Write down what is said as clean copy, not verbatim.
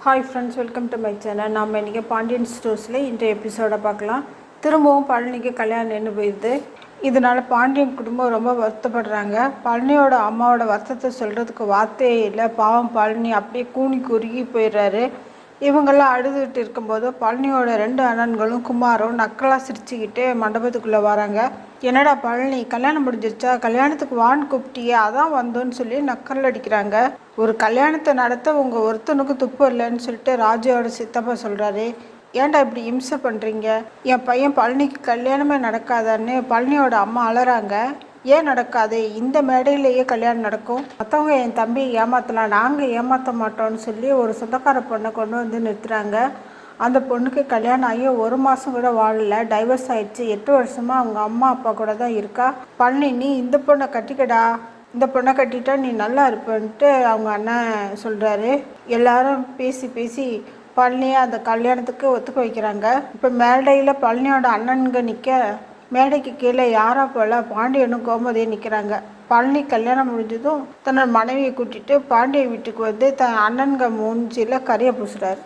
Hi friends, welcome to my channel. நம்ம இன்றைக்கி பாண்டியன் ஸ்டோர்ஸில் இன்றைய எபிசோடை பார்க்கலாம். திரும்பவும் பழனிக்கு கல்யாணம் நின்று போயிடுது. இதனால் பாண்டியன் குடும்பம் ரொம்ப வருத்தப்படுறாங்க. பழனியோட அம்மாவோட வருத்தத்தை சொல்கிறதுக்கு வார்த்தையே இல்லை. பாவம் பழனி அப்படியே கூனி குறுகி போயிடுறாரு. இவங்கெல்லாம் அழுதுகிட்டு இருக்கும்போது பழனியோட 2 அண்ணன்களும் குமாரும் நக்கலாக சிரிச்சுக்கிட்டு மண்டபத்துக்குள்ளே வராங்க. என்னடா பழனி, கல்யாணம் முடிஞ்சிருச்சா? கல்யாணத்துக்கு வான்னு கூப்பிட்டியே, அதான் வந்தோன்னு சொல்லி நக்கல் அடிக்கிறாங்க. ஒரு கல்யாணத்தை நடத்த உங்கள் ஒருத்தனுக்கு துப்பு இல்லைன்னு சொல்லிட்டு ராஜுவோட சித்தப்பா சொல்கிறாரு. ஏன்டா இப்படி இம்சை பண்ணுறீங்க? என் பையன் பழனிக்கு கல்யாணமே நடக்காதான்னு பழனியோட அம்மா அலறாங்க. ஏன் நடக்காது? இந்த மேடையிலேயே கல்யாணம் நடக்கும். மற்றவங்க என் தம்பியை ஏமாற்றலாம், நாங்கள் ஏமாற்ற மாட்டோம்னு சொல்லி ஒரு சொந்தக்கார பொண்ணை கொண்டு வந்து நிறுத்துகிறாங்க. அந்த பொண்ணுக்கு கல்யாணம் ஆகி 1 மாதம் கூட வாழல, டைவர்ஸ் ஆயிடுச்சு. 8 வருஷமாக அவங்க அம்மா அப்பா கூட தான் இருக்கா. பழனி, நீ இந்த பொண்ணை கட்டிக்கடா, இந்த பொண்ணை கட்டிட்டா நீ நல்லா இருப்பேன்ட்டு அவங்க அண்ணன் சொல்கிறாரு. எல்லாரும் பேசி பேசி பழனியை அந்த கல்யாணத்துக்கு ஒத்துக்க வைக்கிறாங்க. இப்போ மேடையில் பழனியோட அண்ணனுங்க நிற்க, மேடைக்கு கீழே யாரா போல பாண்டியனும் கோமதியும் நிற்கிறாங்க. பழனி கல்யாணம் முடிஞ்சதும் தன்னோட மனைவியை கூட்டிட்டு பாண்டிய வீட்டுக்கு வந்து தன் அண்ணன்க மூஞ்சியில் கறியை பூசுறாரு.